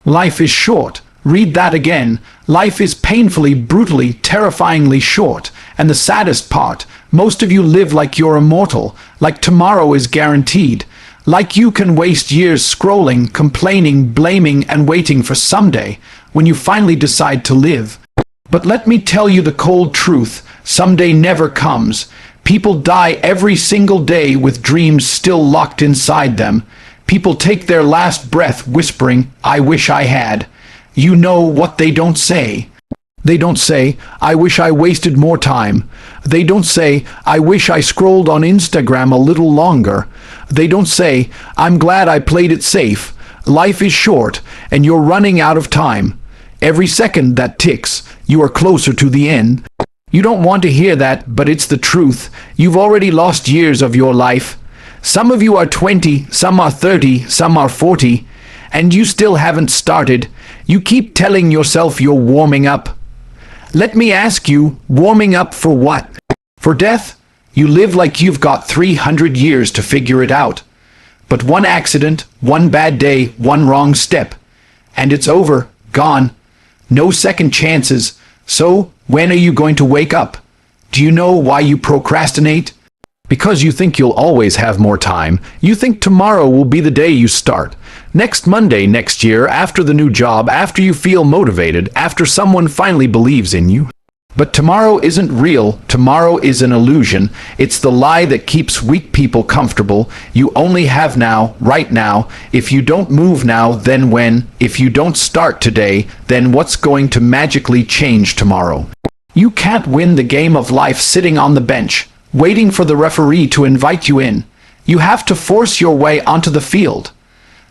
Life is short. Read that again. Life is painfully, brutally, terrifyingly short. And the saddest part, most of you live like you're immortal, like tomorrow is guaranteed. Like you can waste years scrolling, complaining, blaming, and waiting for someday, when you finally decide to live. But let me tell you the cold truth, someday never comes. People die every single day with dreams still locked inside them. People take their last breath whispering, "I wish I had." You know what they don't say. They don't say, "I wish I wasted more time." They don't say, "I wish I scrolled on Instagram a little longer." They don't say, "I'm glad I played it safe." Life is short, and you're running out of time. Every second that ticks, you are closer to the end. You don't want to hear that, but it's the truth. You've already lost years of your life. Some of you are 20, some are 30, some are 40, and you still haven't started. You keep telling yourself you're warming up. Let me ask you, warming up for what? For death? You live like you've got 300 years to figure it out. But one accident, one bad day, one wrong step, and it's over, gone. No second chances. So, when are you going to wake up? Do you know why you procrastinate? Because you think you'll always have more time. You think tomorrow will be the day you start. Next Monday next year, after the new job, after you feel motivated, after someone finally believes in you. But tomorrow isn't real. Tomorrow is an illusion. It's the lie that keeps weak people comfortable. You only have now, right now. If you don't move now, then when? If you don't start today, then what's going to magically change tomorrow? You can't win the game of life sitting on the bench, waiting for the referee to invite you in. You have to force your way onto the field.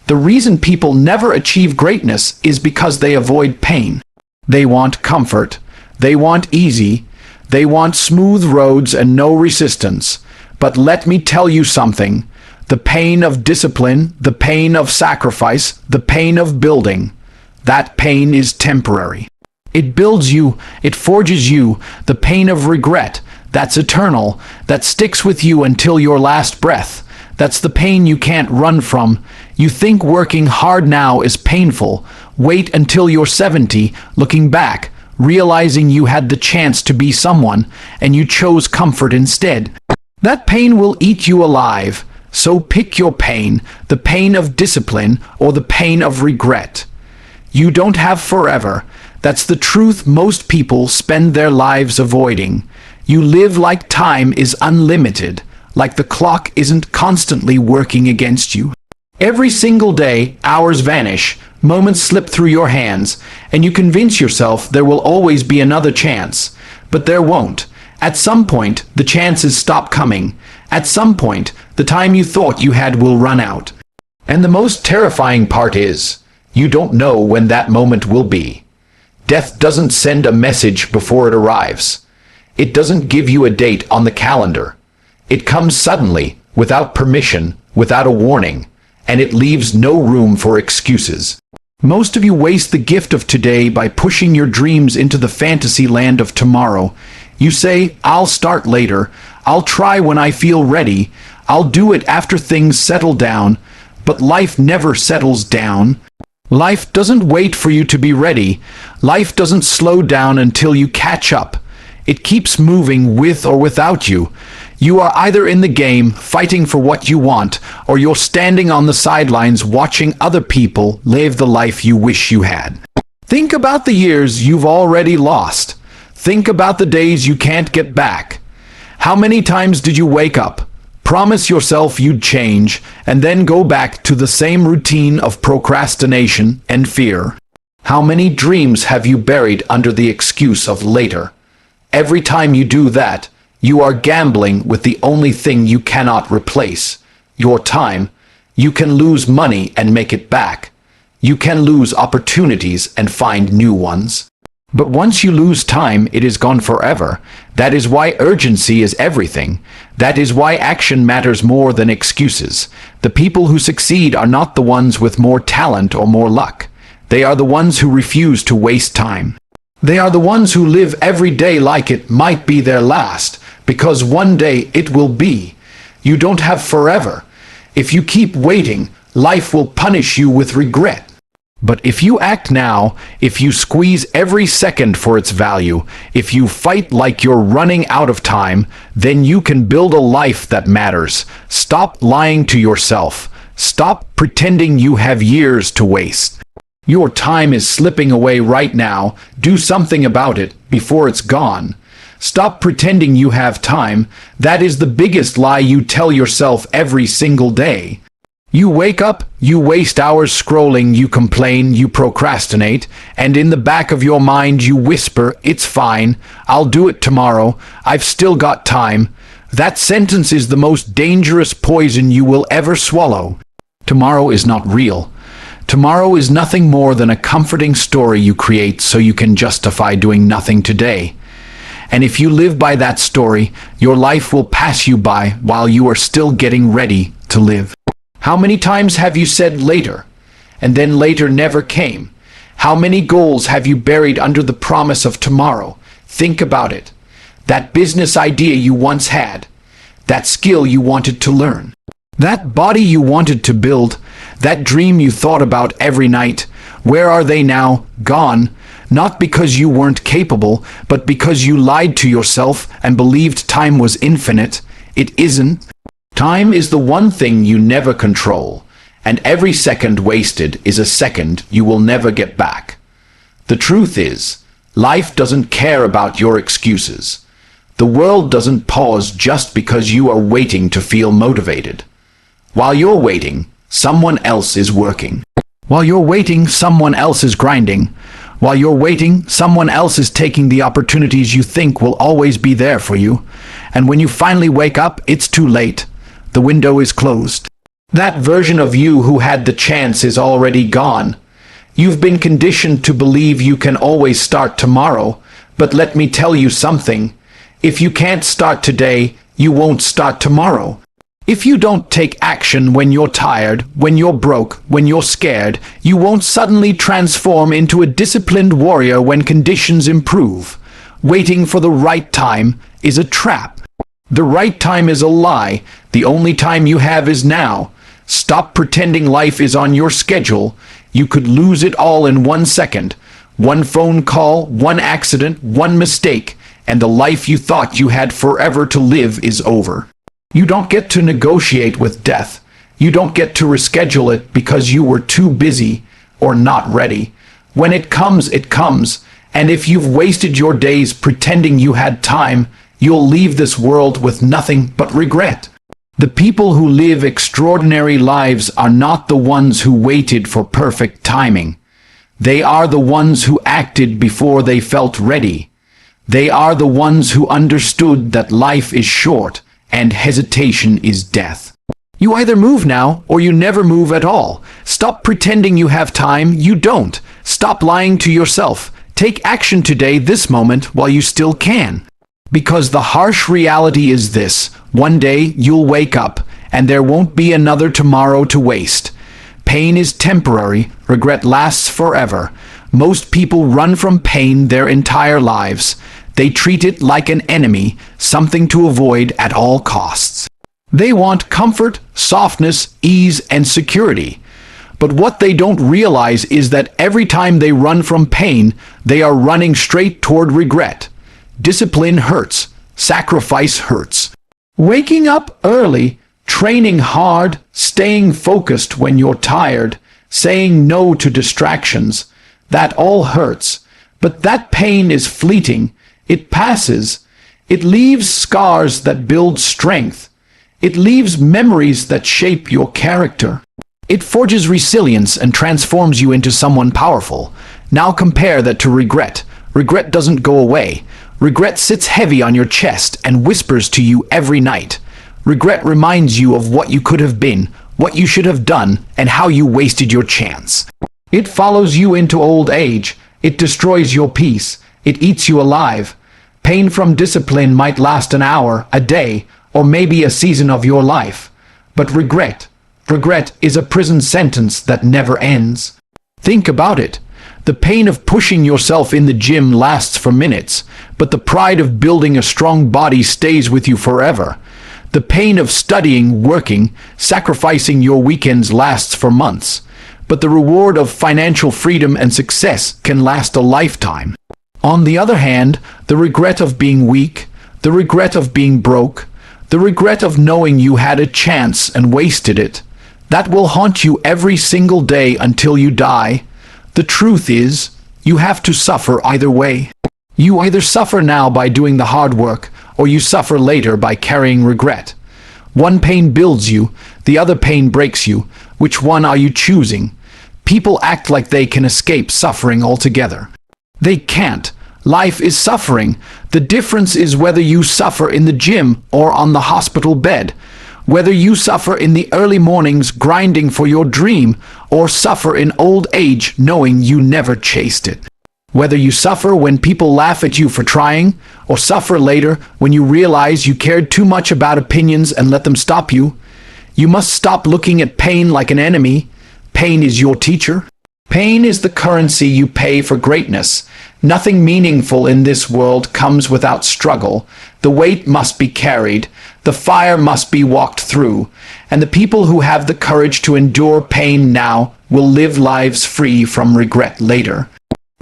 The reason people never achieve greatness is because they avoid pain. They want comfort. They want easy. They want smooth roads and no resistance. But let me tell you something. The pain of discipline, the pain of sacrifice, the pain of building, that pain is temporary. It builds you, it forges you. The pain of regret, that's eternal, that sticks with you until your last breath. That's the pain you can't run from. You think working hard now is painful. Wait until you're 70, looking back, realizing you had the chance to be someone, and you chose comfort instead. That pain will eat you alive. So pick your pain, the pain of discipline or the pain of regret. You don't have forever. That's the truth most people spend their lives avoiding. You live like time is unlimited, like the clock isn't constantly working against you. Every single day, hours vanish, moments slip through your hands, and you convince yourself there will always be another chance. But there won't. At some point, the chances stop coming. At some point, the time you thought you had will run out. And the most terrifying part is, you don't know when that moment will be. Death doesn't send a message before it arrives. It doesn't give you a date on the calendar. It comes suddenly, without permission, without a warning, and it leaves no room for excuses. Most of you waste the gift of today by pushing your dreams into the fantasy land of tomorrow. You say, "I'll start later. I'll try when I feel ready. I'll do it after things settle down." But life never settles down. Life doesn't wait for you to be ready. Life doesn't slow down until you catch up. It keeps moving with or without you. You are either in the game, fighting for what you want, or you're standing on the sidelines watching other people live the life you wish you had. Think about the years you've already lost. Think about the days you can't get back. How many times did you wake up, promise yourself you'd change, and then go back to the same routine of procrastination and fear? How many dreams have you buried under the excuse of later? Every time you do that, you are gambling with the only thing you cannot replace, your time. You can lose money and make it back. You can lose opportunities and find new ones. But once you lose time, it is gone forever. That is why urgency is everything. That is why action matters more than excuses. The people who succeed are not the ones with more talent or more luck. They are the ones who refuse to waste time. They are the ones who live every day like it might be their last, because one day it will be. You don't have forever. If you keep waiting, life will punish you with regret. But if you act now, if you squeeze every second for its value, if you fight like you're running out of time, then you can build a life that matters. Stop lying to yourself. Stop pretending you have years to waste. Your time is slipping away right now. Do something about it before it's gone. Stop pretending you have time. That is the biggest lie you tell yourself every single day. You wake up, you waste hours scrolling, you complain, you procrastinate, and in the back of your mind you whisper, "It's fine, I'll do it tomorrow, I've still got time." That sentence is the most dangerous poison you will ever swallow. Tomorrow is not real. Tomorrow is nothing more than a comforting story you create so you can justify doing nothing today. And if you live by that story, your life will pass you by while you are still getting ready to live. How many times have you said later, and then later never came? How many goals have you buried under the promise of tomorrow? Think about it. That business idea you once had, that skill you wanted to learn, that body you wanted to build, that dream you thought about every night, where are they now? Gone. Not because you weren't capable, but because you lied to yourself and believed time was infinite. It isn't. Time is the one thing you never control, and every second wasted is a second you will never get back. The truth is, life doesn't care about your excuses. The world doesn't pause just because you are waiting to feel motivated. While you're waiting, someone else is working. While you're waiting, someone else is grinding. While you're waiting, someone else is taking the opportunities you think will always be there for you. And when you finally wake up, it's too late. The window is closed. That version of you who had the chance is already gone. You've been conditioned to believe you can always start tomorrow, but let me tell you something. If you can't start today, you won't start tomorrow. If you don't take action when you're tired, when you're broke, when you're scared, you won't suddenly transform into a disciplined warrior when conditions improve. Waiting for the right time is a trap. The right time is a lie. The only time you have is now. Stop pretending life is on your schedule. You could lose it all in 1 second. One phone call, one accident, one mistake, and the life you thought you had forever to live is over. You don't get to negotiate with death. You don't get to reschedule it because you were too busy or not ready. When it comes, it comes. And if you've wasted your days pretending you had time, you'll leave this world with nothing but regret. The people who live extraordinary lives are not the ones who waited for perfect timing. They are the ones who acted before they felt ready. They are the ones who understood that life is short and hesitation is death. You either move now or you never move at all. Stop pretending you have time. You don't. Stop lying to yourself. Take action today, this moment, while you still can. Because the harsh reality is this: one day you'll wake up and there won't be another tomorrow to waste. Pain is temporary, regret lasts forever. Most people run from pain their entire lives. They treat it like an enemy, something to avoid at all costs. They want comfort, softness, ease, and security. But what they don't realize is that every time they run from pain, they are running straight toward regret. Discipline hurts. Sacrifice hurts. Waking up early, training hard, staying focused when you're tired, saying no to distractions, that all hurts. But that pain is fleeting. It passes. It leaves scars that build strength. It leaves memories that shape your character. It forges resilience and transforms you into someone powerful. Now compare that to regret. Regret doesn't go away. Regret sits heavy on your chest and whispers to you every night. Regret reminds you of what you could have been, what you should have done, and how you wasted your chance. It follows you into old age. It destroys your peace. It eats you alive. Pain from discipline might last an hour, a day, or maybe a season of your life. But regret is a prison sentence that never ends. Think about it. The pain of pushing yourself in the gym lasts for minutes, but the pride of building a strong body stays with you forever. The pain of studying, working, sacrificing your weekends lasts for months, but the reward of financial freedom and success can last a lifetime. On the other hand, the regret of being weak, the regret of being broke, the regret of knowing you had a chance and wasted it, that will haunt you every single day until you die. The truth is, you have to suffer either way. You either suffer now by doing the hard work, or you suffer later by carrying regret. One pain builds you, the other pain breaks you. Which one are you choosing? People act like they can escape suffering altogether. They can't. Life is suffering. The difference is whether you suffer in the gym or on the hospital bed, whether you suffer in the early mornings grinding for your dream, or suffer in old age knowing you never chased it. Whether you suffer when people laugh at you for trying, or suffer later when you realize you cared too much about opinions and let them stop you. You must stop looking at pain like an enemy. Pain is your teacher. Pain is the currency you pay for greatness. Nothing meaningful in this world comes without struggle. The weight must be carried, the fire must be walked through, and the people who have the courage to endure pain now will live lives free from regret later.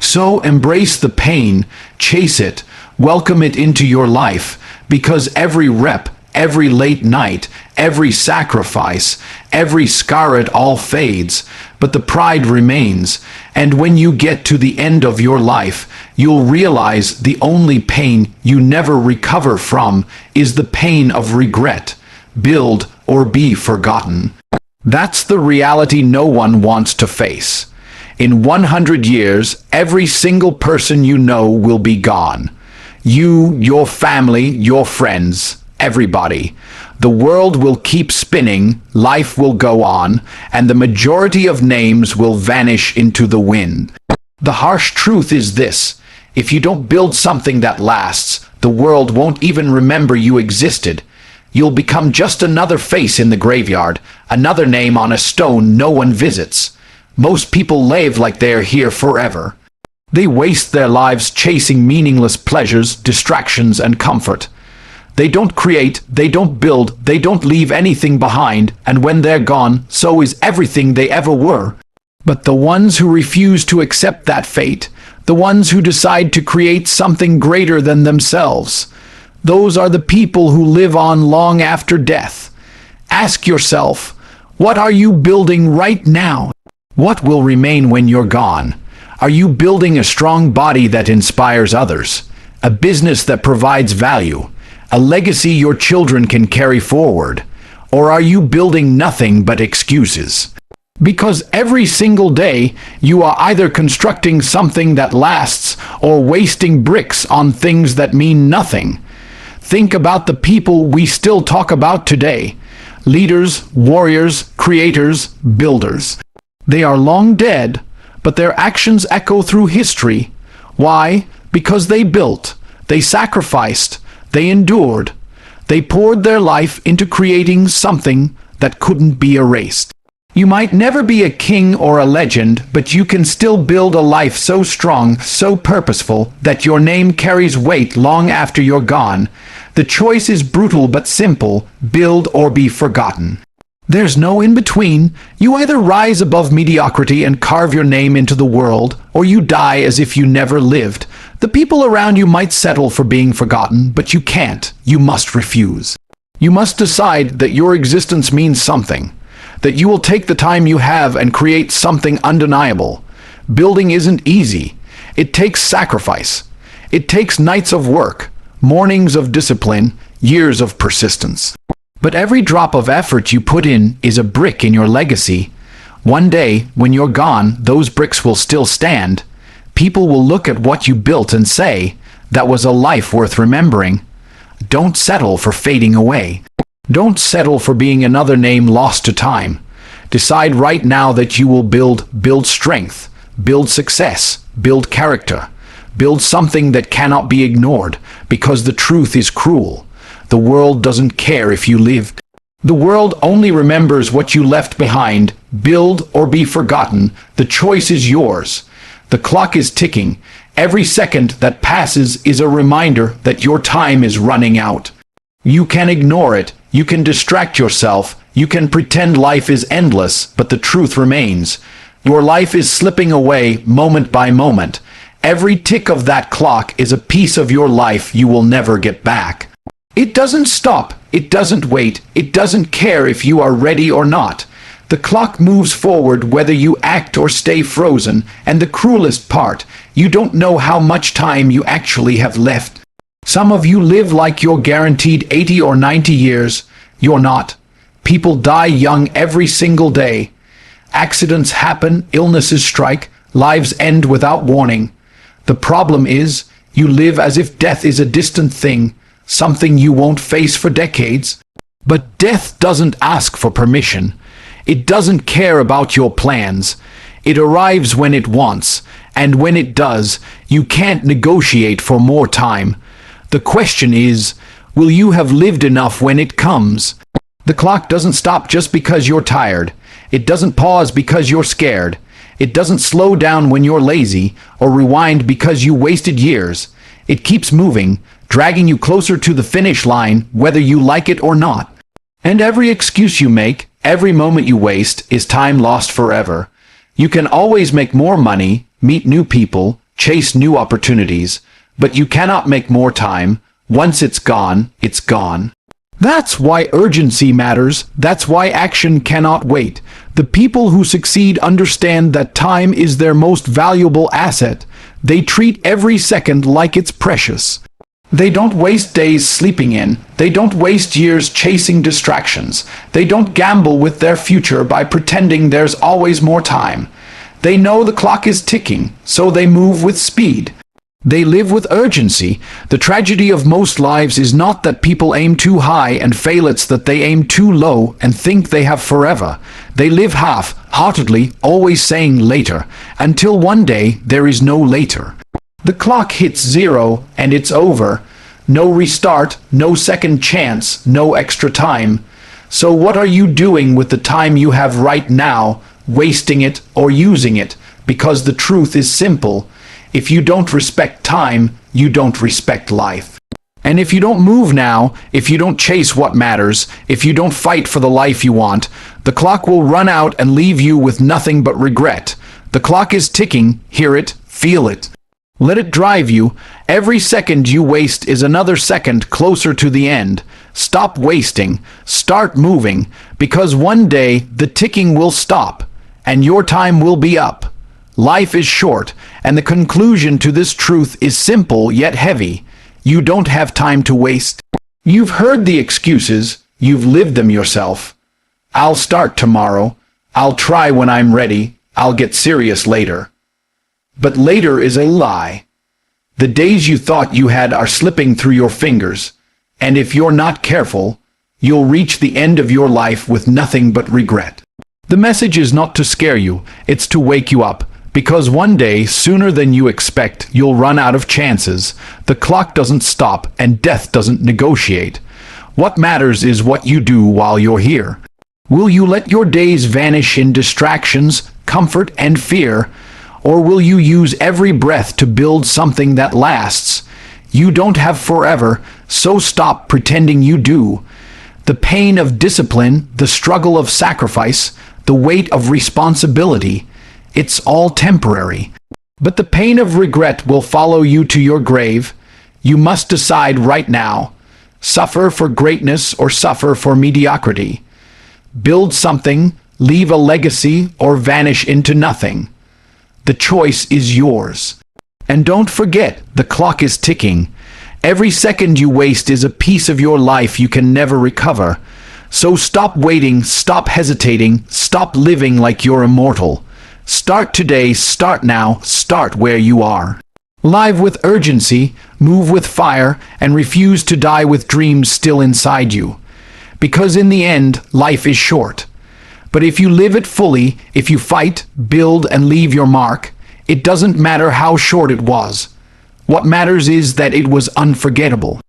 So embrace the pain, chase it, welcome it into your life, because every rep, every late night, every sacrifice, every scar, it all fades, but the pride remains. And when you get to the end of your life, you'll realize the only pain you never recover from is the pain of regret. Build or be forgotten. That's the reality no one wants to face. In 100 years, every single person you know will be gone. You, your family, your friends, everybody. The world will keep spinning, life will go on, and the majority of names will vanish into the wind. The harsh truth is this: if you don't build something that lasts, the world won't even remember you existed. You'll become just another face in the graveyard, another name on a stone no one visits. Most people live like they're here forever. They waste their lives chasing meaningless pleasures, distractions, and comfort. They don't create, they don't build, they don't leave anything behind, and when they're gone, so is everything they ever were. But the ones who refuse to accept that fate, the ones who decide to create something greater than themselves, those are the people who live on long after death. Ask yourself, what are you building right now? What will remain when you're gone? Are you building a strong body that inspires others? A business that provides value? A legacy your children can carry forward? Or are you building nothing but excuses? Because every single day, you are either constructing something that lasts or wasting bricks on things that mean nothing. Think about the people we still talk about today. Leaders, warriors, creators, builders. They are long dead, but their actions echo through history. Why? Because they built, they sacrificed, they endured. They poured their life into creating something that couldn't be erased. You might never be a king or a legend, but you can still build a life so strong, so purposeful, that your name carries weight long after you're gone. The choice is brutal but simple: build or be forgotten. There's no in-between. You either rise above mediocrity and carve your name into the world, or you die as if you never lived. The people around you might settle for being forgotten, but you can't. You must refuse. You must decide that your existence means something, that you will take the time you have and create something undeniable. Building isn't easy. It takes sacrifice. It takes nights of work, mornings of discipline, years of persistence. But every drop of effort you put in is a brick in your legacy. One day, when you're gone, those bricks will still stand. People will look at what you built and say, that was a life worth remembering. Don't settle for fading away. Don't settle for being another name lost to time. Decide right now that you will build strength, build success, build character, build something that cannot be ignored, because the truth is cruel. The world doesn't care if you lived. The world only remembers what you left behind. Build or be forgotten. The choice is yours. The clock is ticking. Every second that passes is a reminder that your time is running out. You can ignore it. You can distract yourself. You can pretend life is endless, but the truth remains. Your life is slipping away moment by moment. Every tick of that clock is a piece of your life you will never get back. It doesn't stop, it doesn't wait, it doesn't care if you are ready or not. The clock moves forward whether you act or stay frozen, and the cruelest part, you don't know how much time you actually have left. Some of you live like you're guaranteed 80 or 90 years. You're not. People die young every single day. Accidents happen, illnesses strike, lives end without warning. The problem is, you live as if death is a distant thing, something you won't face for decades. But death doesn't ask for permission. It doesn't care about your plans. It arrives when it wants, and when it does, you can't negotiate for more time. The question is, will you have lived enough when it comes? The clock doesn't stop just because you're tired. It doesn't pause because you're scared. It doesn't slow down when you're lazy, or rewind because you wasted years. It keeps moving, dragging you closer to the finish line, whether you like it or not. And every excuse you make, every moment you waste, is time lost forever. You can always make more money, meet new people, chase new opportunities, but you cannot make more time. Once it's gone, it's gone. That's why urgency matters. That's why action cannot wait. The people who succeed understand that time is their most valuable asset. They treat every second like it's precious. They don't waste days sleeping in. They don't waste years chasing distractions. They don't gamble with their future by pretending there's always more time. They know the clock is ticking, so they move with speed. They live with urgency. The tragedy of most lives is not that people aim too high and fail, it's that they aim too low and think they have forever. They live half-heartedly, always saying later, until one day there is no later. The clock hits 0 and it's over. No restart, no second chance, no extra time. So what are you doing with the time you have right now, wasting it or using it? Because the truth is simple. If you don't respect time, you don't respect life. And if you don't move now, if you don't chase what matters, if you don't fight for the life you want, the clock will run out and leave you with nothing but regret. The clock is ticking, hear it, feel it. Let it drive you. Every second you waste is another second closer to the end. Stop wasting, start moving, because one day the ticking will stop, and your time will be up. Life is short, and the conclusion to this truth is simple yet heavy. You don't have time to waste. You've heard the excuses, you've lived them yourself. I'll start tomorrow. I'll try when I'm ready. I'll get serious later. But later is a lie. The days you thought you had are slipping through your fingers, and if you're not careful, you'll reach the end of your life with nothing but regret. The message is not to scare you, it's to wake you up. Because one day, sooner than you expect, you'll run out of chances. The clock doesn't stop and death doesn't negotiate. What matters is what you do while you're here. Will you let your days vanish in distractions, comfort, and fear? Or will you use every breath to build something that lasts? You don't have forever, so stop pretending you do. The pain of discipline, the struggle of sacrifice, the weight of responsibility, it's all temporary. But the pain of regret will follow you to your grave. You must decide right now. Suffer for greatness or suffer for mediocrity. Build something, leave a legacy, or vanish into nothing. The choice is yours. And don't forget, the clock is ticking. Every second you waste is a piece of your life you can never recover. So stop waiting, stop hesitating, stop living like you're immortal. Start today, start now, start where you are. Live with urgency, move with fire, and refuse to die with dreams still inside you. Because in the end, life is short. But if you live it fully, if you fight, build, and leave your mark, it doesn't matter how short it was. What matters is that it was unforgettable.